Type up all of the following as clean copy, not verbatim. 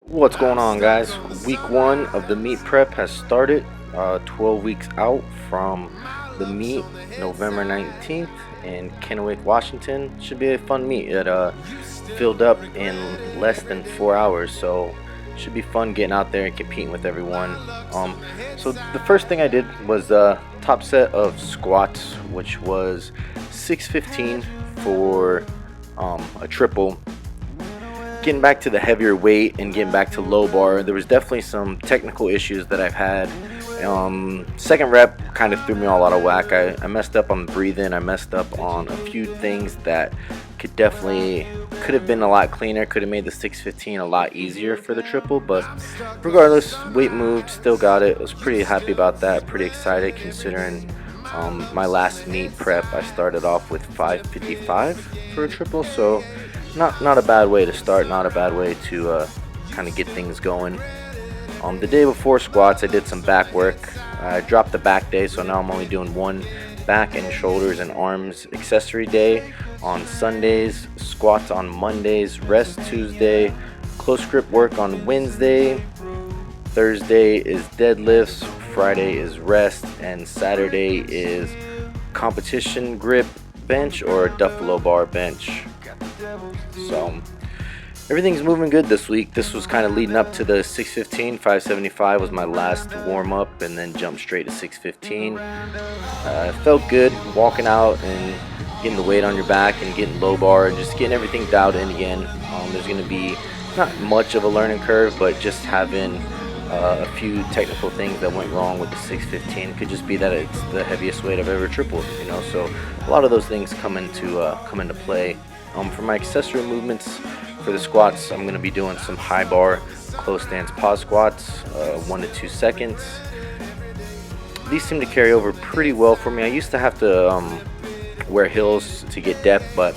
What's going on, guys? Week one of the meet prep has started. 12 weeks out from the meet, November 19th in Kennewick, Washington. Should be a fun meet. It filled up in less than 4 hours, so should be fun getting out there and competing with everyone. So the first thing I did was top set of squats, which was 615 for a triple. Getting back to the heavier weight and getting back to low bar, there was definitely some technical issues that I've had. Second rep kind of threw me all out of whack. I messed up on the breathing. I messed up on a few things that could have been a lot cleaner. Could have made the 615 a lot easier for the triple, but regardless, weight moved, still got it. I was pretty happy about that. Pretty excited considering my last meet prep. I started off with 555 for a triple, so not a bad way to start, not a bad way to kind of get things going. The day before squats, I did some back work. I dropped the back day, so now I'm only doing one back and shoulders and arms accessory day on Sundays, squats on Mondays, rest Tuesday, close grip work on Wednesday, Thursday is deadlifts, Friday is rest, and Saturday is competition grip bench or duffalo bar bench. So everything's moving good this week. This was kind of leading up to the 615. 575 was my last warm up, and then jumped straight to 615. Felt good walking out and getting the weight on your back and getting low bar and just getting everything dialed in again. There's going to be not much of a learning curve, but just having a few technical things that went wrong with the 615. Could just be that it's the heaviest weight I've ever tripled, so a lot of those things come into play. For my accessory movements for the squats, I'm going to be doing some high bar close stance pause squats, 1 to 2 seconds. These seem to carry over pretty well for me. I used to have to wear heels to get depth, but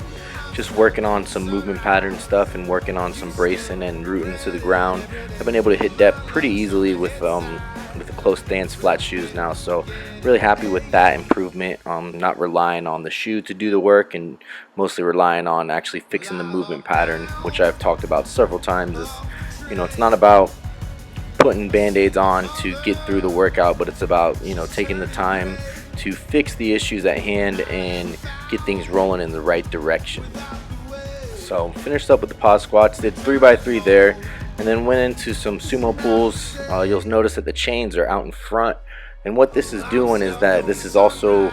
just working on some movement pattern stuff and working on some bracing and rooting to the ground, I've been able to hit depth pretty easily with the close stance flat shoes now. So really happy with that improvement. Not relying on the shoe to do the work and mostly relying on actually fixing the movement pattern, which I've talked about several times. It's not about putting band-aids on to get through the workout, but it's about taking the time to fix the issues at hand and get things rolling in the right direction. So finished up with the pause squats, did 3x3 there, and then went into some sumo pulls. You'll notice that the chains are out in front, and what this is doing is that this is also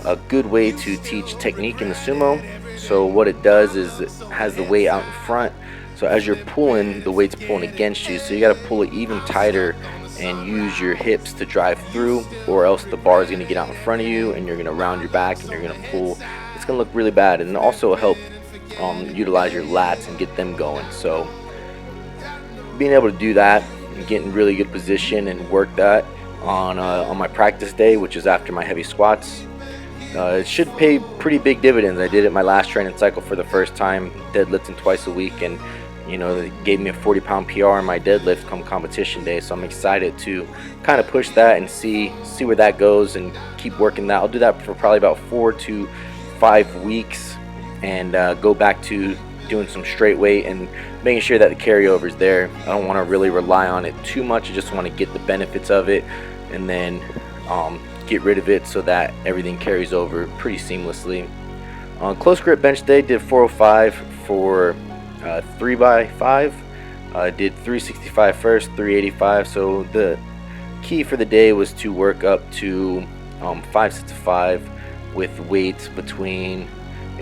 a good way to teach technique in the sumo. So what it does is it has the weight out in front, so as you're pulling, the weight's pulling against you, so you got to pull it even tighter and use your hips to drive through, or else the bar is going to get out in front of you and you're going to round your back and you're going to pull. It's going to look really bad, and also help utilize your lats and get them going. So being able to do that and get in really good position and work that on my practice day, which is after my heavy squats, it should pay pretty big dividends. I did it my last training cycle for the first time, deadlifting twice a week, and they gave me a 40-pound PR in my deadlift come competition day. So I'm excited to kind of push that and see where that goes and keep working that. I'll do that for probably about 4 to 5 weeks and go back to doing some straight weight and making sure that the carryover is there. I don't want to really rely on it too much. I just want to get the benefits of it and then get rid of it so that everything carries over pretty seamlessly. On close grip bench day, did 405 for 3x5. Did 365 first, 385. So the key for the day was to work up to 5 sets of 5 with weights between,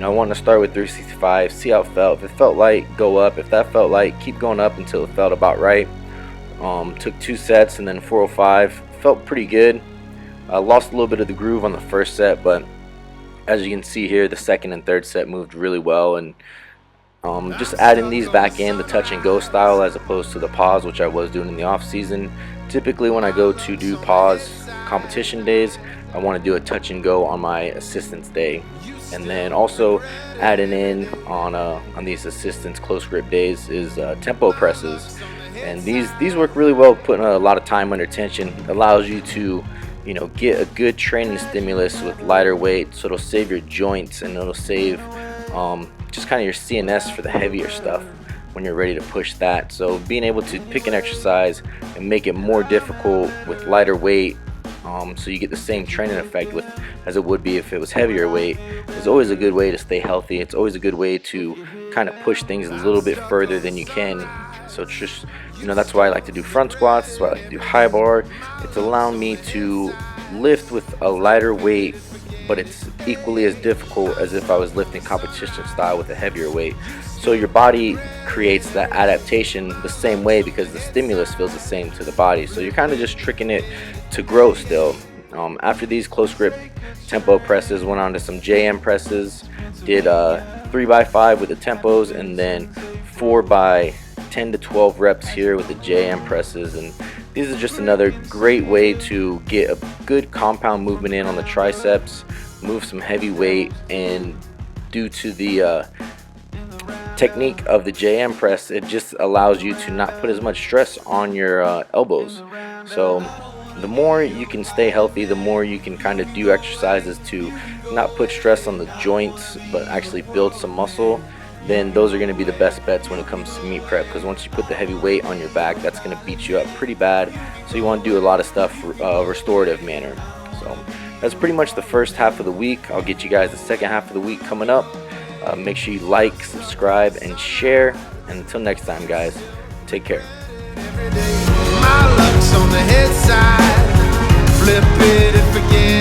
I wanted to start with 365, see how it felt. If it felt light, go up. If that felt light, keep going up until it felt about right. Took 2 sets and then 405. Felt pretty good. Lost a little bit of the groove on the first set, but as you can see here, the second and third set moved really well, and just adding these back in, the touch and go style as opposed to the pause, which I was doing in the off season. Typically when I go to do pause competition days, I want to do a touch and go on my assistance day, and then also adding in on these assistance close grip days is tempo presses, and these work really well, putting a lot of time under tension. Allows you to get a good training stimulus with lighter weight, so it'll save your joints and it'll save just kind of your CNS for the heavier stuff. when you're ready to push that. So being able to pick an exercise and make it more difficult with lighter weight, so you get the same training effect with as it would be if it was heavier weight, is always a good way to stay healthy. It's always a good way to kind of push things a little bit further than you can. So it's just, that's why I like to do front squats. That's why I like to do high bar. It's allowing me to lift with a lighter weight, but it's equally as difficult as if I was lifting competition style with a heavier weight. So your body creates that adaptation the same way because the stimulus feels the same to the body. So you're kind of just tricking it to grow still. After these close grip tempo presses, went on to some JM presses, did 3x5 with the tempos, and then 4x10 to 12 reps here with the JM presses. And these are just another great way to get a good compound movement in on the triceps, move some heavy weight, and due to the technique of the JM press, it just allows you to not put as much stress on your elbows. So the more you can stay healthy, the more you can kind of do exercises to not put stress on the joints but actually build some muscle, then those are going to be the best bets when it comes to meet prep, because once you put the heavy weight on your back, that's going to beat you up pretty bad. So you want to do a lot of stuff restorative manner. So that's pretty much the first half of the week. I'll get you guys the second half of the week coming up. Make sure you like, subscribe, and share. And until next time, guys, take care. My luck's on the head side. Flip it if again.